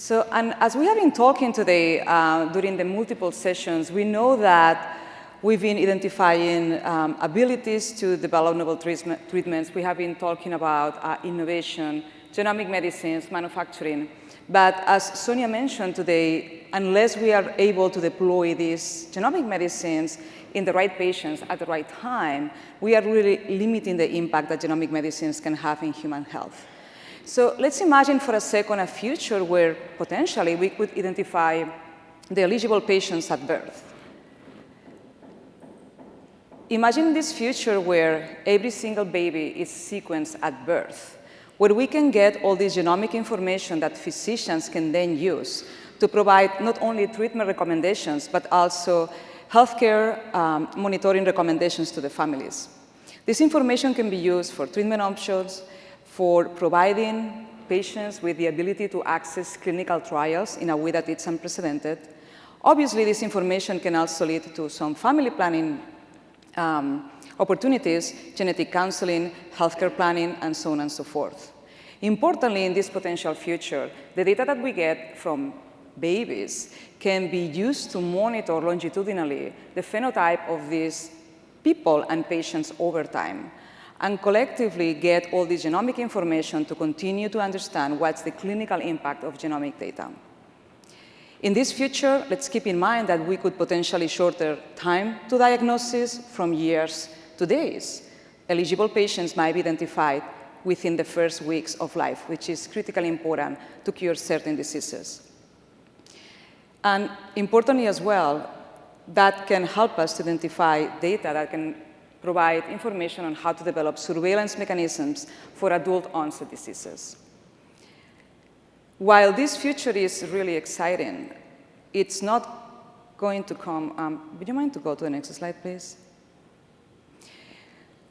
So, and as we have been talking today during the multiple sessions, we know that we've been identifying abilities to develop novel treatments. We have been talking about innovation, genomic medicines, manufacturing. But as Sonia mentioned today, unless we are able to deploy these genomic medicines in the right patients at the right time, we are really limiting the impact that genomic medicines can have in human health. So let's imagine for a second a future where potentially we could identify the eligible patients at birth. Imagine this future where every single baby is sequenced at birth, where we can get all this genomic information that physicians can then use to provide not only treatment recommendations, but also healthcare monitoring recommendations to the families. This information can be used for treatment options, for providing patients with the ability to access clinical trials in a way that it's unprecedented. Obviously, this information can also lead to some family planning opportunities, genetic counseling, healthcare planning, and so on and so forth. Importantly, in this potential future, the data that we get from babies can be used to monitor longitudinally the phenotype of these people and patients over time, and collectively get all this genomic information to continue to understand what's the clinical impact of genomic data. In this future, let's keep in mind that we could potentially shorten time to diagnosis from years to days. Eligible patients might be identified within the first weeks of life, which is critically important to cure certain diseases. And importantly as well, that can help us to identify data that can provide information on how to develop surveillance mechanisms for adult-onset diseases. While this future is really exciting, it's not going to come. Would you mind to go to the next slide, please?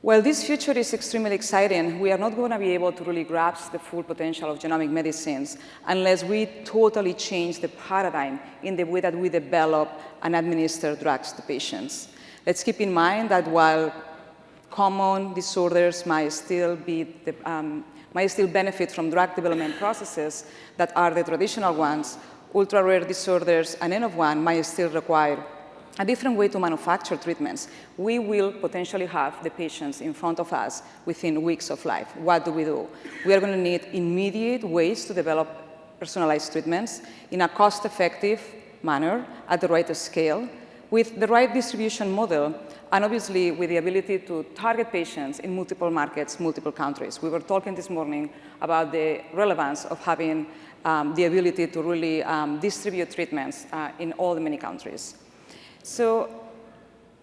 While this future is extremely exciting, we are not going to be able to really grasp the full potential of genomic medicines unless we totally change the paradigm in the way that we develop and administer drugs to patients. Let's keep in mind that while common disorders might still benefit from drug development processes that are the traditional ones, ultra-rare disorders and N-of-1 might still require a different way to manufacture treatments. We will potentially have the patients in front of us within weeks of life. What do? We are going to need immediate ways to develop personalized treatments in a cost-effective manner at the right scale, with the right distribution model, and obviously with the ability to target patients in multiple markets, multiple countries. We were talking this morning about the relevance of having the ability to really distribute treatments in all the many countries. So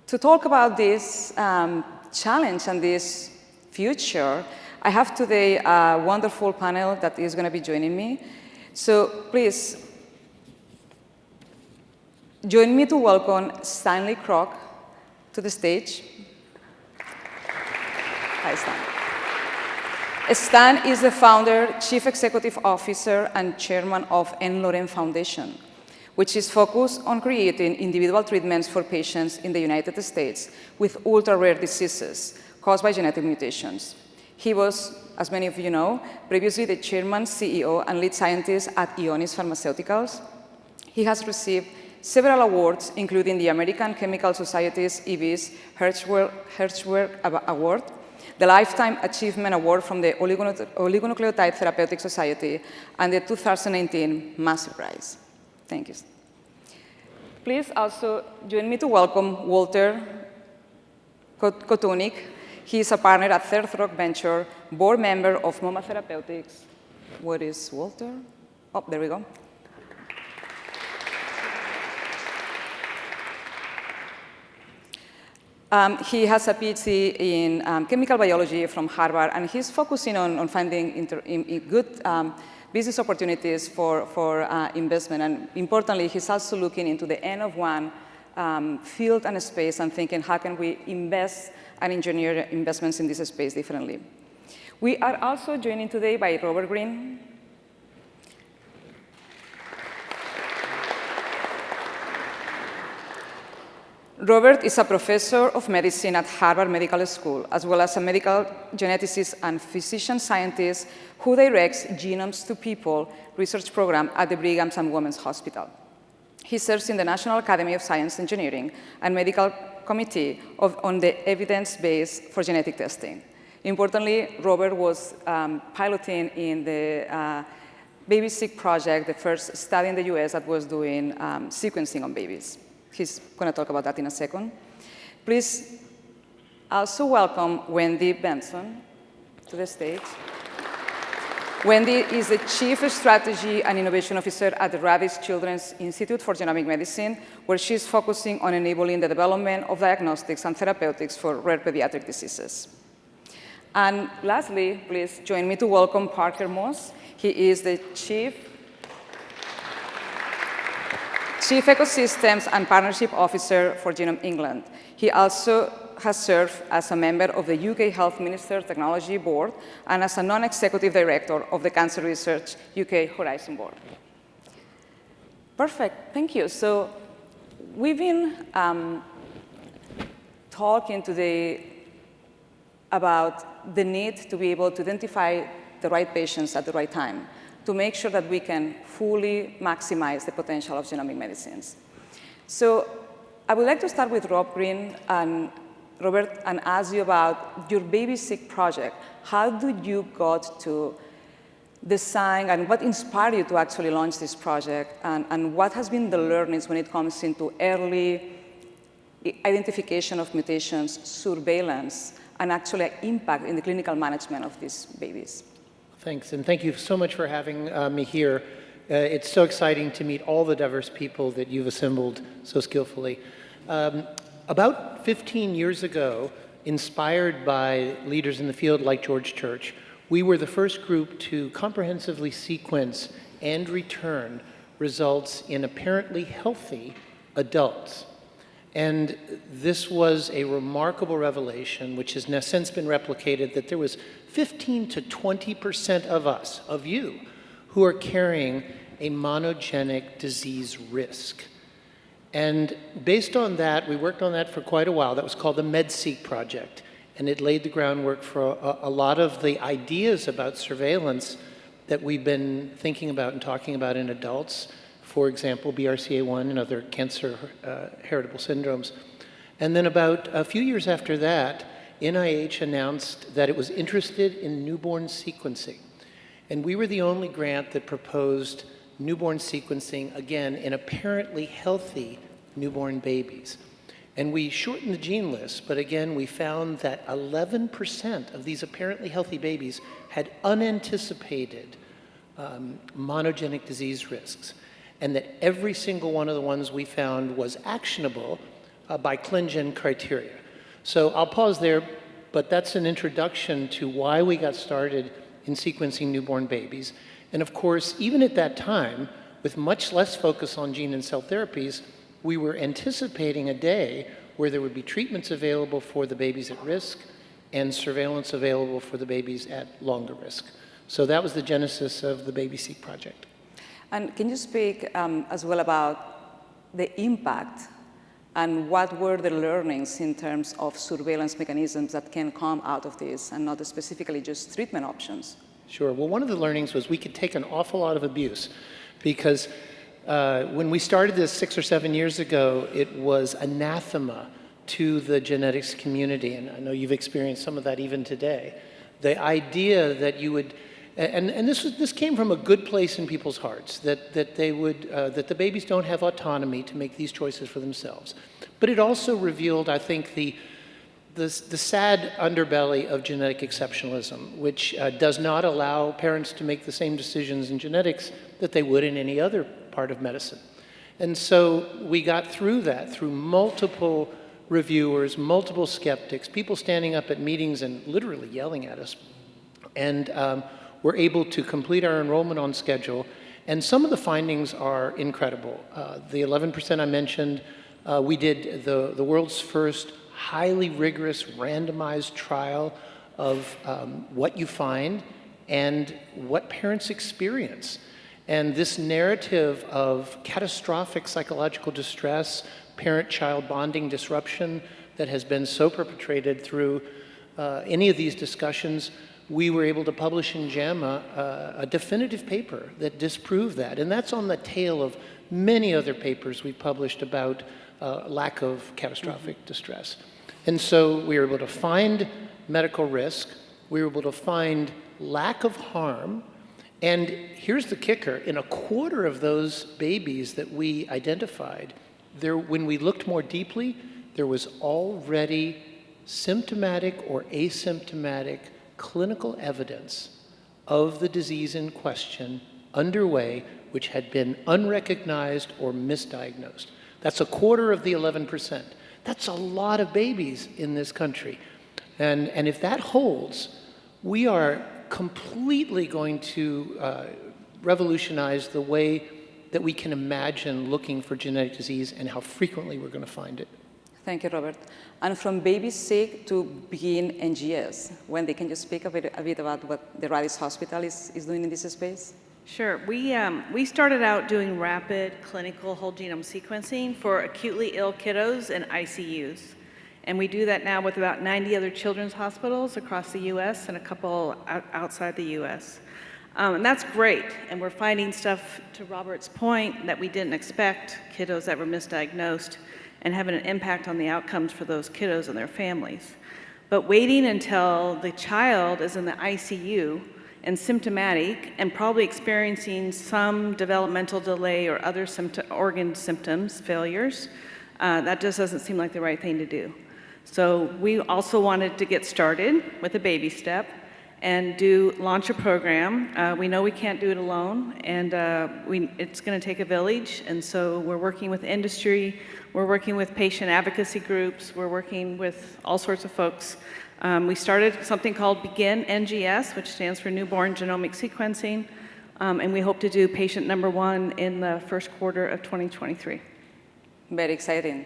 to talk about this challenge and this future, I have today a wonderful panel that is going to be joining me. So please join me to welcome Stanley Crooke to the stage. Hi, Stan. Stan is the founder, chief executive officer, and chairman of n-Lorem Foundation, which is focused on creating individual treatments for patients in the United States with ultra-rare diseases caused by genetic mutations. He was, as many of you know, previously the chairman, CEO, and lead scientist at Ionis Pharmaceuticals. He has received several awards, including the American Chemical Society's EV's Hershberg Award, the Lifetime Achievement Award from the Oligonucleotide Therapeutic Society, and the 2019 Massey Prize. Thank you. Please also join me to welcome Walter Kowtoniuk. He is a partner at Third Rock Venture, board member of MoMA Therapeutics. What is Walter? Oh, there we go. He has a PhD in chemical biology from Harvard, and he's focusing on finding good business opportunities for investment. And importantly, he's also looking into the N-of-1 field and space and thinking, how can we invest and engineer investments in this space differently? We are also joined today by Robert Green. Robert is a professor of medicine at Harvard Medical School, as well as a medical geneticist and physician scientist who directs Genomes to People research program at the Brigham and Women's Hospital. He serves in the National Academy of Science Engineering and Medical Committee on the evidence base for genetic testing. Importantly, Robert was piloting in the Baby-Seq project, the first study in the US that was doing sequencing on babies. He's going to talk about that in a second. Please also welcome Wendy Benson to the stage. Wendy is the Chief Strategy and Innovation Officer at the Rady Children's Institute for Genomic Medicine, where she's focusing on enabling the development of diagnostics and therapeutics for rare pediatric diseases. And lastly, please join me to welcome Parker Moss. He is the Chief Ecosystems and Partnership Officer for Genome England. He also has served as a member of the UK Health Minister Technology Board and as a non-executive director of the Cancer Research UK Horizon Board. Perfect, thank you. So we've been talking today about the need to be able to identify the right patients at the right time to make sure that we can fully maximize the potential of genomic medicines. So I would like to start with Rob Green and Robert and ask you about your Baby-Seq project. How did you got to design and what inspired you to actually launch this project, and what has been the learnings when it comes into early identification of mutations, surveillance, and actually impact in the clinical management of these babies? Thanks, and thank you so much for having me here. It's so exciting to meet all the diverse people that you've assembled so skillfully. About 15 years ago, inspired by leaders in the field like George Church, we were the first group to comprehensively sequence and return results in apparently healthy adults. And this was a remarkable revelation, which has now since been replicated, that there was 15 to 20% of us, of you, who are carrying a monogenic disease risk. And based on that, we worked on that for quite a while. That was called the MedSeq project. And it laid the groundwork for a lot of the ideas about surveillance that we've been thinking about and talking about in adults. For example, BRCA1 and other cancer heritable syndromes. And then about a few years after that, NIH announced that it was interested in newborn sequencing. And we were the only grant that proposed newborn sequencing, again, in apparently healthy newborn babies. And we shortened the gene list, but again, we found that 11% of these apparently healthy babies had unanticipated monogenic disease risks, and that every single one of the ones we found was actionable by ClinGen criteria. So I'll pause there, but that's an introduction to why we got started in sequencing newborn babies. And of course, even at that time, with much less focus on gene and cell therapies, we were anticipating a day where there would be treatments available for the babies at risk and surveillance available for the babies at longer risk. So that was the genesis of the Baby-Seq project. And can you speak as well about the impact and what were the learnings in terms of surveillance mechanisms that can come out of this and not specifically just treatment options? Sure. Well, one of the learnings was we could take an awful lot of abuse because when we started this 6 or 7 years ago, it was anathema to the genetics community. And I know you've experienced some of that even today. The idea that you would, and this came from a good place in people's hearts, that the babies don't have autonomy to make these choices for themselves. But it also revealed, I think, the sad underbelly of genetic exceptionalism, which does not allow parents to make the same decisions in genetics that they would in any other part of medicine. And so we got through that, through multiple reviewers, multiple skeptics, people standing up at meetings and literally yelling at us. And we're able to complete our enrollment on schedule. And some of the findings are incredible. The 11% I mentioned, we did the world's first highly rigorous randomized trial of what you find and what parents experience. And this narrative of catastrophic psychological distress, parent-child bonding disruption that has been so perpetrated through any of these discussions, we were able to publish in JAMA a definitive paper that disproved that. And that's on the tail of many other papers we've published about lack of catastrophic distress. And so we were able to find medical risk, we were able to find lack of harm, and here's the kicker, in a quarter of those babies that we identified, when we looked more deeply, there was already symptomatic or asymptomatic clinical evidence of the disease in question underway, which had been unrecognized or misdiagnosed. That's a quarter of the 11%. That's a lot of babies in this country. And if that holds, we are completely going to revolutionize the way that we can imagine looking for genetic disease and how frequently we're going to find it. Thank you, Robert. And from baby sick to begin NGS, Wendy, can you speak a bit about what the Rady Hospital is doing in this space? Sure. We started out doing rapid clinical whole genome sequencing for acutely ill kiddos in ICUs. And we do that now with about 90 other children's hospitals across the US and a couple outside the US. And that's great. And we're finding stuff, to Robert's point, that we didn't expect, kiddos that were misdiagnosed, and having an impact on the outcomes for those kiddos and their families. But waiting until the child is in the ICU and symptomatic and probably experiencing some developmental delay or other organ symptoms, failures, that just doesn't seem like the right thing to do. So we also wanted to get started with a baby step and launch a program. We know we can't do it alone, and it's going to take a village, and so we're working with industry, we're working with patient advocacy groups, we're working with all sorts of folks. We started something called Begin NGS, which stands for Newborn Genomic Sequencing, and we hope to do patient number 1 in the first quarter of 2023. Very exciting.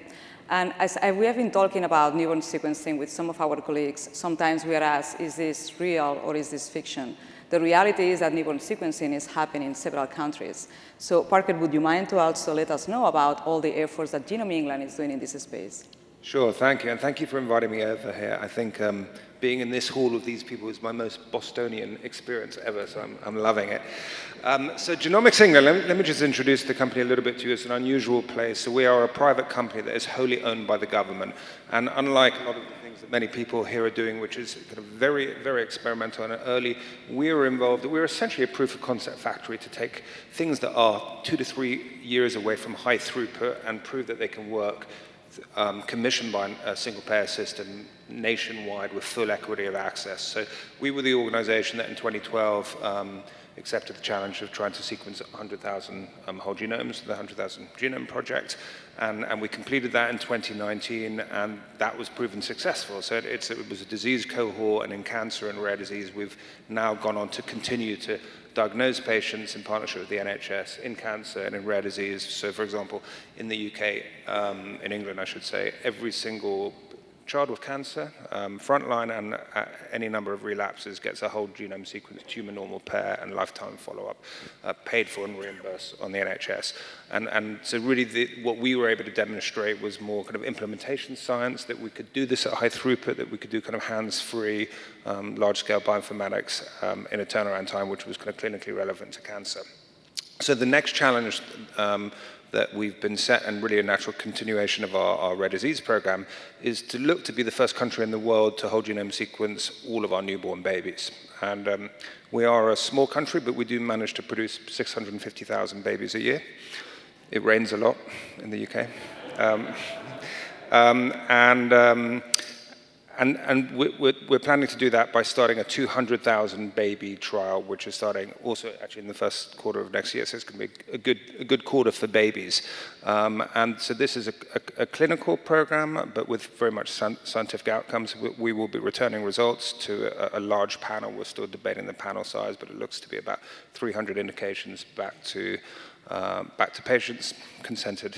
And as we have been talking about newborn sequencing with some of our colleagues, sometimes we are asked, is this real or is this fiction? The reality is that newborn sequencing is happening in several countries. So Parker, would you mind to also let us know about all the efforts that Genome England is doing in this space? Sure, thank you. And thank you for inviting me over here. I think being in this hall with these people is my most Bostonian experience ever, so I'm loving it. So Genomics England, let me just introduce the company a little bit to you. It's an unusual place. So we are a private company that is wholly owned by the government. And unlike a lot of the things that many people here are doing, which is kind of very, very experimental and early, we're essentially a proof of concept factory to take things that are 2 to 3 years away from high throughput and prove that they can work, commissioned by a single-payer system nationwide with full equity of access. So we were the organization that in 2012 accepted the challenge of trying to sequence 100,000 whole genomes, the 100,000 Genome Project, and we completed that in 2019, and that was proven successful. So it was a disease cohort, and in cancer and rare disease, we've now gone on to continue to diagnose patients in partnership with the NHS in cancer and in rare disease. So for example, in the UK, in England I should say, every single child with cancer, frontline and any number of relapses gets a whole genome sequence, tumor normal pair and lifetime follow-up, paid for and reimbursed on the NHS. And so really what we were able to demonstrate was more kind of implementation science, that we could do this at high throughput, that we could do kind of hands-free, large-scale bioinformatics in a turnaround time, which was kind of clinically relevant to cancer. So the next challenge that we've been set, and really a natural continuation of our rare disease program, is to look to be the first country in the world to whole genome sequence all of our newborn babies. And we are a small country, but we do manage to produce 650,000 babies a year. It rains a lot in the UK. And we're planning to do that by starting a 200,000 baby trial, which is starting also actually in the first quarter of next year. So it's going to be a good quarter for babies. And so this is a clinical program, but with very much scientific outcomes. We will be returning results to a large panel. We're still debating the panel size, but it looks to be about 300 indications back to patients, consented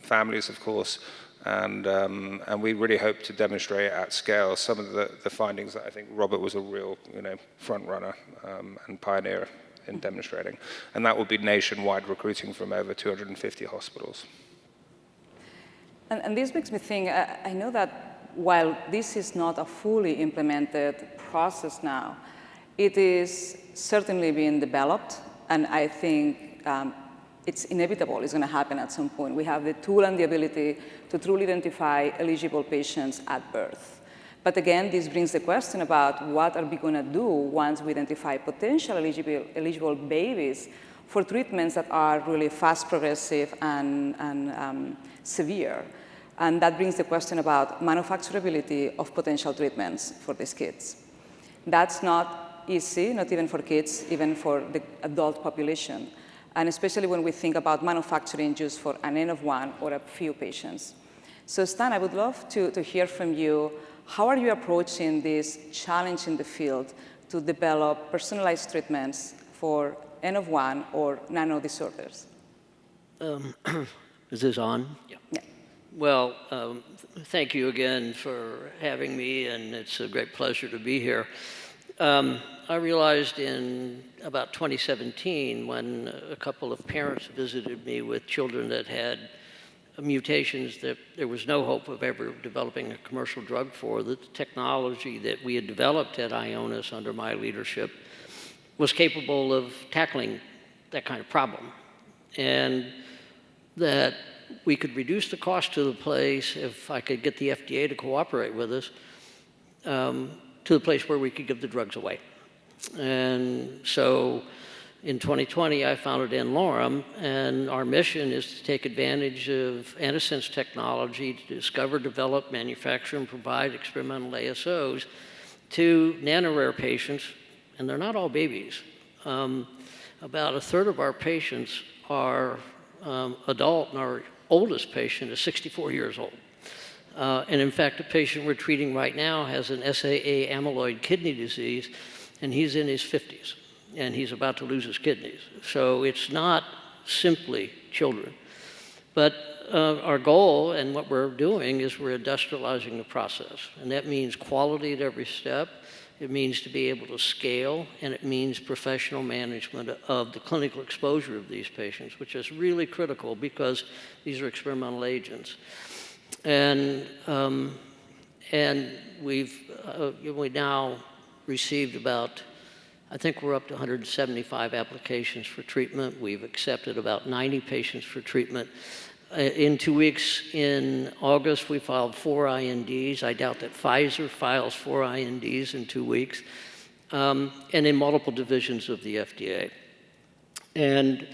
families, of course. And we really hope to demonstrate at scale some of the findings that I think Robert was a real front runner and pioneer in demonstrating. And that will be nationwide recruiting from over 250 hospitals. And this makes me think, I know that while this is not a fully implemented process now, it is certainly being developed, and I think it's inevitable, it's going to happen at some point. We have the tool and the ability to truly identify eligible patients at birth. But again, this brings the question about what are we going to do once we identify potential eligible babies for treatments that are really fast progressive and severe. And that brings the question about manufacturability of potential treatments for these kids. That's not easy, not even for kids, even for the adult population. And especially when we think about manufacturing just for an N of 1 or a few patients. So Stan, I would love to hear from you. How are you approaching this challenge in the field to develop personalized treatments for N of 1 or nano disorders? Is this on? Yeah. Well, thank you again for having me, and it's a great pleasure to be here. I realized in about 2017, when a couple of parents visited me with children that had mutations that there was no hope of ever developing a commercial drug for, that the technology that we had developed at Ionis under my leadership was capable of tackling that kind of problem. And that we could reduce the cost to the place, if I could get the FDA to cooperate with us, to the place where we could give the drugs away. And so in 2020, I founded n-Lorem, and our mission is to take advantage of antisense technology to discover, develop, manufacture, and provide experimental ASOs to nanorare patients, and they're not all babies. About a third of our patients are adult, and our oldest patient is 64 years old. And in fact, the patient we're treating right now has an SAA amyloid kidney disease, and he's in his 50s. And he's about to lose his kidneys. So it's not simply children. But our goal and what we're doing is we're industrializing the process. And that means quality at every step. It means to be able to scale, and it means professional management of the clinical exposure of these patients, which is really critical because these are experimental agents. And we now received about, I think we're up to 175 applications for treatment. We've accepted about 90 patients for treatment. In 2 weeks, in August, we filed 4 INDs. I doubt that Pfizer files 4 INDs in 2 weeks, and in multiple divisions of the FDA. And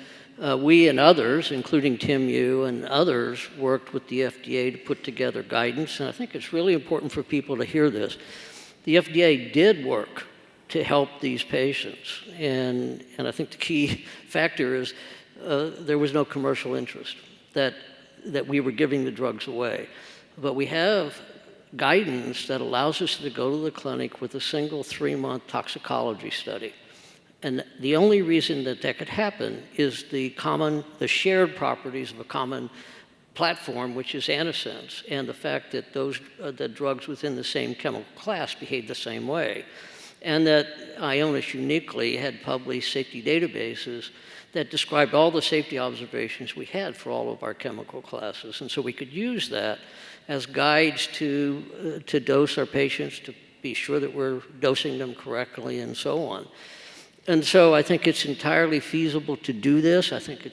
we and others, including Tim Yu and others, worked with the FDA to put together guidance, and I think it's really important for people to hear this. The FDA did work to help these patients. And I think the key factor is there was no commercial interest that we were giving the drugs away. But we have guidance that allows us to go to the clinic with a single 3-month toxicology study. And the only reason that that could happen is the shared properties of a common platform, which is antisense, and the fact that the drugs within the same chemical class behave the same way. And that Ionis uniquely had published safety databases that described all the safety observations we had for all of our chemical classes. And so we could use that as guides to dose our patients, to be sure that we're dosing them correctly, and so on. And so I think it's entirely feasible to do this. I think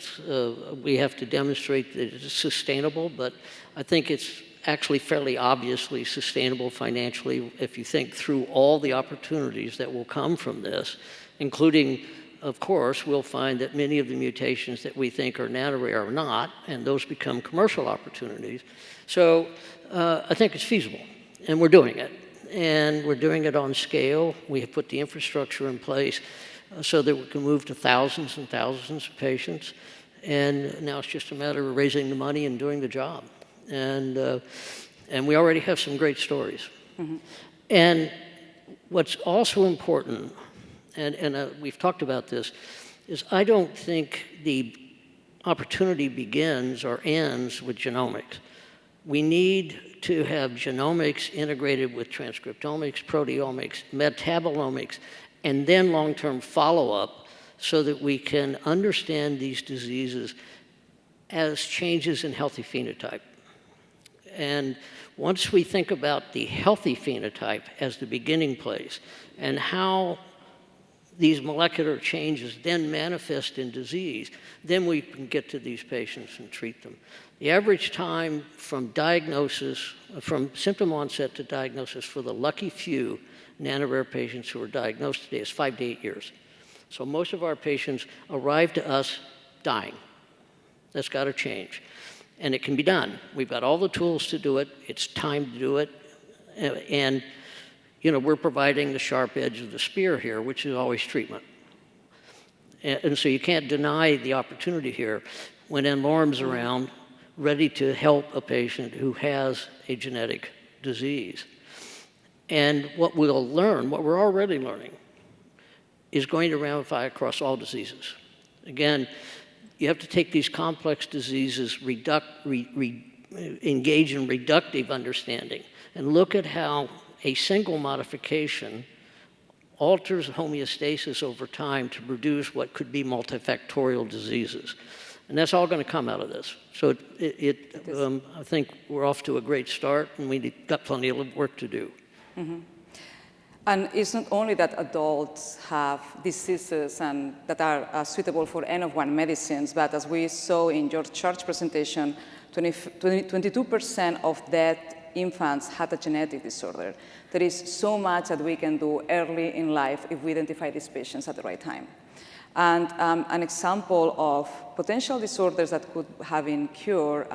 we have to demonstrate that it's sustainable, but I think it's actually fairly obviously sustainable financially if you think through all the opportunities that will come from this, including, of course, we'll find that many of the mutations that we think are nanorare are not, and those become commercial opportunities. So I think it's feasible, and we're doing it. And we're doing it on scale. We have put the infrastructure in place so that we can move to thousands and thousands of patients. And now it's just a matter of raising the money and doing the job. And we already have some great stories. Mm-hmm. And what's also important, and we've talked about this, is I don't think the opportunity begins or ends with genomics. We need to have genomics integrated with transcriptomics, proteomics, metabolomics, and then long-term follow-up so that we can understand these diseases as changes in healthy phenotype. And once we think about the healthy phenotype as the beginning place and how these molecular changes then manifest in disease, then we can get to these patients and treat them. The average time from diagnosis, from symptom onset to diagnosis for the lucky few nanorare patients who are diagnosed today is 5 to 8 years. So most of our patients arrive to us dying. That's got to change. And it can be done. We've got all the tools to do it. It's time to do it. And you know, we're providing the sharp edge of the spear here, which is always treatment. And so you can't deny the opportunity here when n-Lorem's around, ready to help a patient who has a genetic disease. And what we'll learn, what we're already learning, is going to ramify across all diseases. Again, you have to take these complex diseases, engage in reductive understanding, and look at how a single modification alters homeostasis over time to produce what could be multifactorial diseases. And that's all going to come out of this. So I think we're off to a great start, and we've got plenty of work to do. Mm-hmm. And it's not only that adults have diseases and that are suitable for N-of-1 medicines, but as we saw in your church presentation, 22% of dead infants had a genetic disorder. There is so much that we can do early in life if we identify these patients at the right time. And an example of potential disorders that could have been cured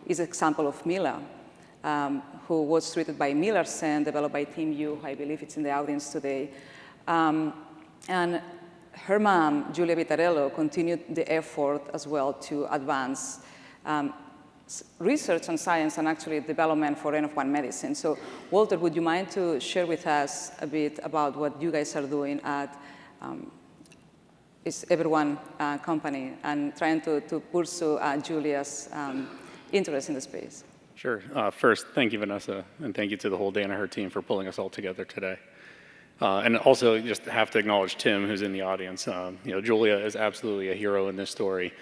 is the example of Mila, who was treated by Millarsen, developed by Team U, who I believe it's in the audience today. And her mom, Julia Vitarello, continued the effort as well to advance research on science and actually development for N-of-1 medicine. So Walter, would you mind to share with us a bit about what you guys are doing at Is Everyone company and trying to pursue Julia's interest in the space? Sure. First, thank you, Vanessa, and thank you to the whole Danaher team for pulling us all together today. And also, just have to acknowledge Tim, who's in the audience. You know, Julia is absolutely a hero in this story.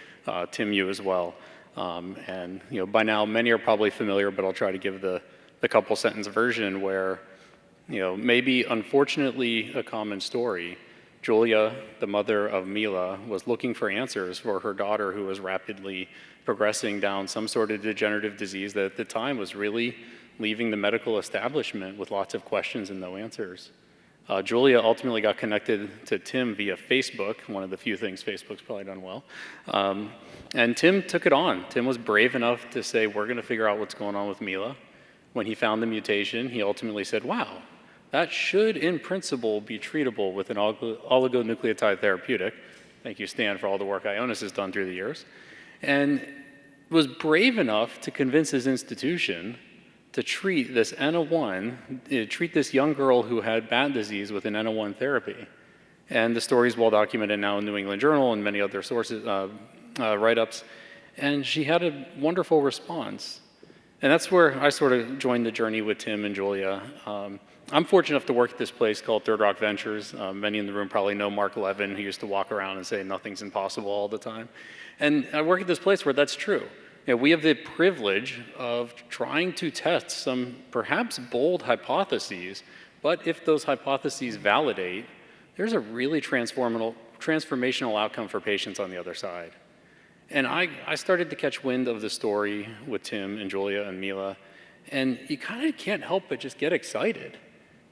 Tim, you as well. And you know, by now, many are probably familiar, but I'll try to give the couple-sentence version where, you know, maybe unfortunately a common story. Julia, the mother of Mila, was looking for answers for her daughter who was rapidly progressing down some sort of degenerative disease that at the time was really leaving the medical establishment with lots of questions and no answers. Julia ultimately got connected to Tim via Facebook, one of the few things Facebook's probably done well. And Tim took it on. Tim was brave enough to say, we're going to figure out what's going on with Mila. When he found the mutation, he ultimately said, wow, that should, in principle, be treatable with an oligonucleotide therapeutic. Thank you, Stan, for all the work Ionis has done through the years. And was brave enough to convince his institution to treat this N-of-1, treat this young girl who had bad disease with an N-of-1 therapy. And the story is well documented now in New England Journal and many other sources, write-ups. And she had a wonderful response. And that's where I sort of joined the journey with Tim and Julia. I'm fortunate enough to work at this place called Third Rock Ventures. Many in the room probably know Mark Levin, who used to walk around and say nothing's impossible all the time. And I work at this place where that's true. You know, we have the privilege of trying to test some perhaps bold hypotheses, but if those hypotheses validate, there's a really transformational outcome for patients on the other side. And I started to catch wind of the story with Tim and Julia and Mila, and you kind of can't help but just get excited.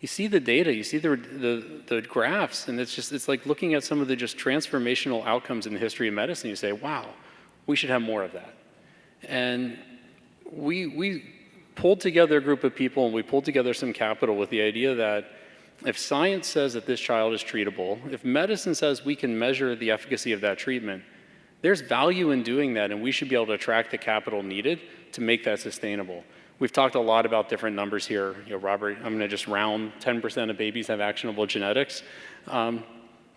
You see the data, you see the graphs, and it's like looking at some of the just transformational outcomes in the history of medicine. You say, wow, we should have more of that. And we pulled together a group of people, and we pulled together some capital with the idea that if science says that this child is treatable, if medicine says we can measure the efficacy of that treatment, there's value in doing that, and we should be able to attract the capital needed to make that sustainable. We've talked a lot about different numbers here. You know, Robert, I'm going to just round 10% of babies have actionable genetics. You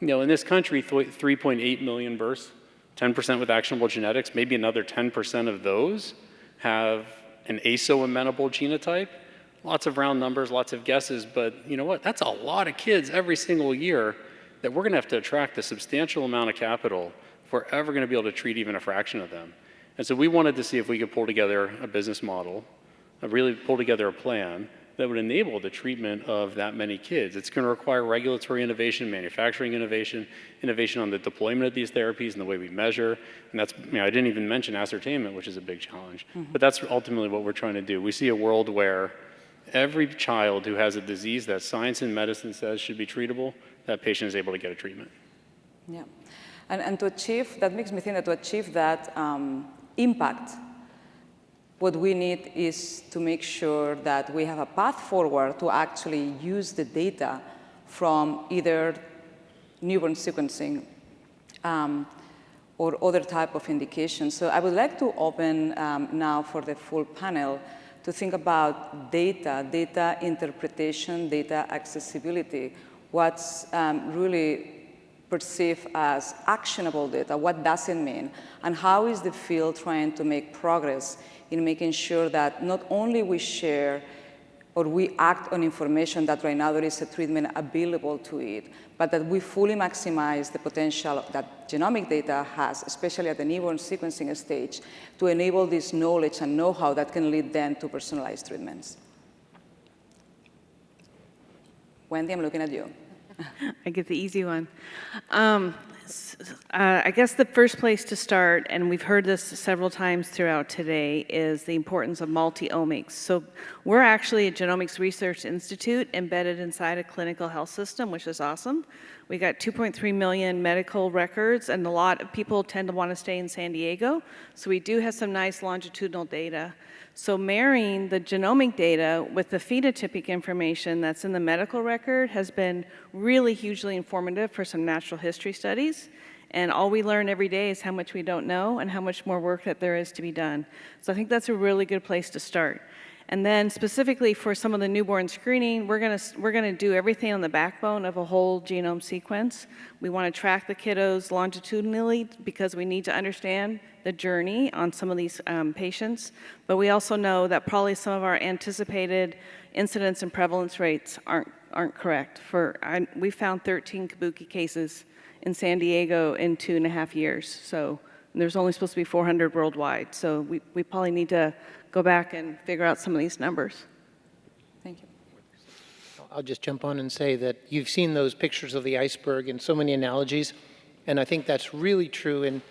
know, in this country, 3.8 million births, 10% with actionable genetics, maybe another 10% of those have an ASO-amenable genotype. Lots of round numbers, lots of guesses, but you know what? That's a lot of kids every single year that we're going to have to attract a substantial amount of capital if we're ever going to be able to treat even a fraction of them. And so we wanted to see if we could pull together a business model, really pull together a plan that would enable the treatment of that many kids. It's going to require regulatory innovation, manufacturing innovation, innovation on the deployment of these therapies and the way we measure. And that's, I didn't even mention ascertainment, which is a big challenge. But that's ultimately what we're trying to do. We see a world where every child who has a disease that science and medicine says should be treatable, that patient is able to get a treatment. Yeah. And to achieve, that makes me think that to achieve that impact, what we need is to make sure that we have a path forward to actually use the data from either newborn sequencing or other type of indications. So I would like to open now for the full panel to think about data, data interpretation, data accessibility, what's really perceived as actionable data, what does it mean, and how is the field trying to make progress in making sure that not only we share or we act on information that right now there is a treatment available to it, but that we fully maximize the potential that genomic data has, especially at the newborn sequencing stage, to enable this knowledge and know-how that can lead then to personalized treatments. Wendy, I'm looking at you. I get the easy one. I guess the first place to start, and we've heard this several times throughout today, is the importance of multi-omics. So we're actually a genomics research institute embedded inside a clinical health system, which is awesome. We got 2.3 million medical records, and a lot of people tend to want to stay in San Diego. So we do have some nice longitudinal data. So marrying the genomic data with the phenotypic information that's in the medical record has been really hugely informative for some natural history studies. And all we learn every day is how much we don't know and how much more work that there is to be done. So I think that's a really good place to start. And then specifically for some of the newborn screening, we're gonna do everything on the backbone of a whole genome sequence. We want to track the kiddos longitudinally because we need to understand the journey on some of these patients. But we also know that probably some of our anticipated incidence and prevalence rates aren't correct. We found 13 kabuki cases in San Diego in 2.5 years. So there's only supposed to be 400 worldwide. So we probably need to go back and figure out some of these numbers. Thank you. I'll just jump on and say that you've seen those pictures of the iceberg and so many analogies, and I think that's really true in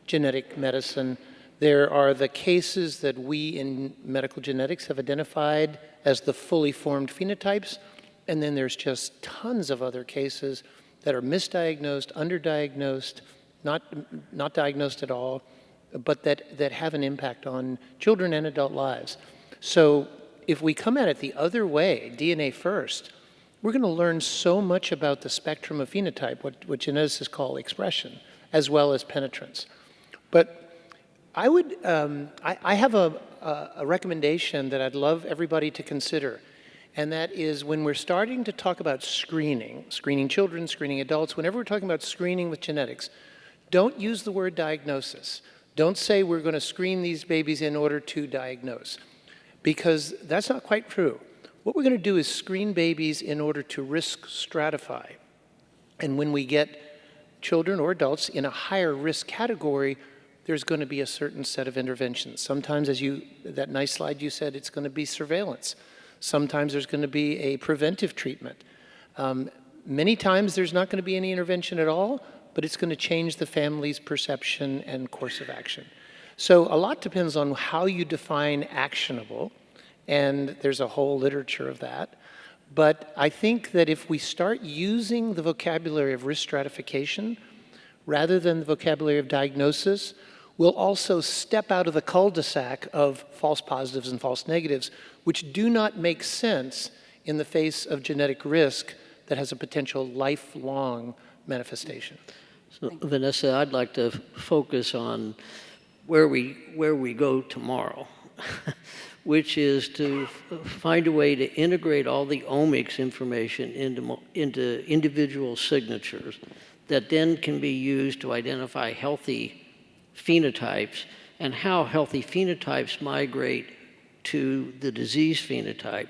genetic medicine. There are the cases that we in medical genetics have identified as the fully formed phenotypes, and then there's just tons of other cases that are misdiagnosed, underdiagnosed, not diagnosed at all, but that have an impact on children and adult lives. So if we come at it the other way, DNA first, we're going to learn so much about the spectrum of phenotype, what geneticists call expression, as well as penetrance. But I would, I have a recommendation that I'd love everybody to consider, and that is when we're starting to talk about screening children, screening adults, whenever we're talking about screening with genetics, don't use the word diagnosis. Don't say we're going to screen these babies in order to diagnose, because that's not quite true. What we're going to do is screen babies in order to risk stratify. And when we get children or adults in a higher risk category, there's going to be a certain set of interventions. Sometimes, as that nice slide you said, it's going to be surveillance. Sometimes there's going to be a preventive treatment. Many times there's not going to be any intervention at all, but it's going to change the family's perception and course of action. So a lot depends on how you define actionable, and there's a whole literature of that. But I think that if we start using the vocabulary of risk stratification rather than the vocabulary of diagnosis, we'll also step out of the cul-de-sac of false positives and false negatives, which do not make sense in the face of genetic risk that has a potential lifelong manifestation. So, Vanessa, I'd like to focus on where we go tomorrow, which is to find a way to integrate all the omics information into individual signatures that then can be used to identify healthy phenotypes and how healthy phenotypes migrate to the disease phenotype.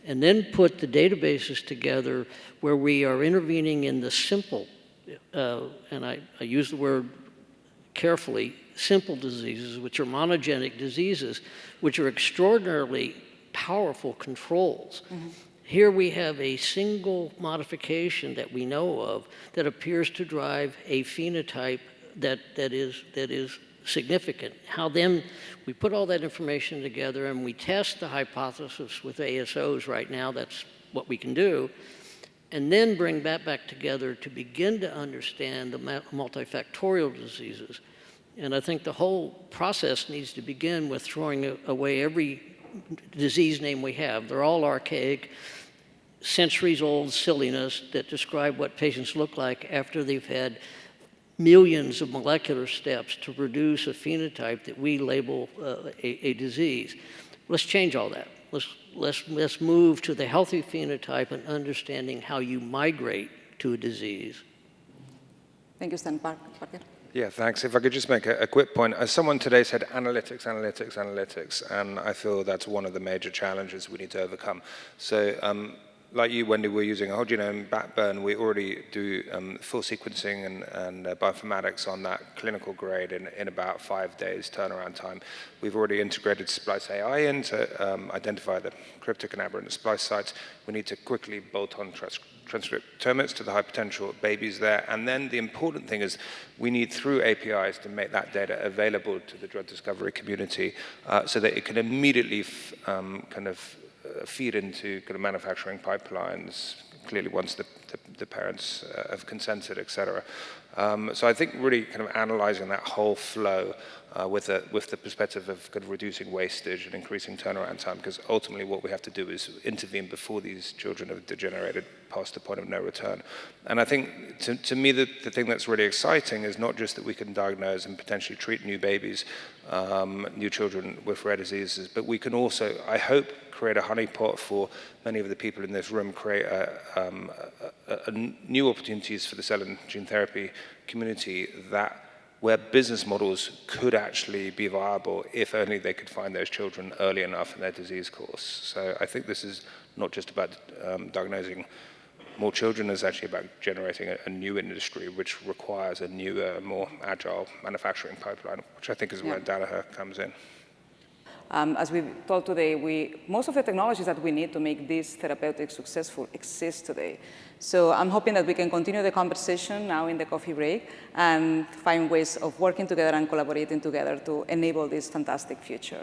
and then put the databases together where we are intervening in the simple, and I use the word carefully, simple diseases, which are monogenic diseases, which are extraordinarily powerful controls. Here we have a single modification that we know of that appears to drive a phenotype that is significant. How then we put all that information together and we test the hypothesis with ASOs right now, that's what we can do, and then bring that back together to begin to understand the multifactorial diseases. And I think the whole process needs to begin with throwing away every disease name we have. They're all archaic, centuries-old silliness that describe what patients look like after they've had millions of molecular steps to produce a phenotype that we label a disease. Let's change all that. Let's move to the healthy phenotype and understanding how you migrate to a disease. Thank you, Stan. Parker. Yeah, thanks. If I could just make a quick point. As someone today said, analytics, analytics, analytics, and I feel that's one of the major challenges we need to overcome. So like you, Wendy, we're using a whole genome backbone. We already do full sequencing and bioinformatics on that clinical grade in about 5 days turnaround time. We've already integrated Splice AI in to identify the cryptic and aberrant splice sites. We need to quickly bolt on transcriptomics to the high potential babies there. And then the important thing is we need, through APIs, to make that data available to the drug discovery community so that it can immediately feed into kind of manufacturing pipelines, clearly once the parents have consented, et cetera. So I think really kind of analyzing that whole flow with the perspective of kind of reducing wastage and increasing turnaround time, because ultimately what we have to do is intervene before these children have degenerated past the point of no return. And I think, to me, the thing that's really exciting is not just that we can diagnose and potentially treat new babies, new children with rare diseases, but we can also, I hope, create a honeypot for many of the people in this room, create new opportunities for the cell and gene therapy community where business models could actually be viable if only they could find those children early enough in their disease course. So I think this is not just about diagnosing more children, it's actually about generating a new industry which requires a newer, more agile manufacturing pipeline, which I think is where Danaher comes in. As we told today, most of the technologies that we need to make these therapeutics successful exist today. So I'm hoping that we can continue the conversation now in the coffee break and find ways of working together and collaborating together to enable this fantastic future.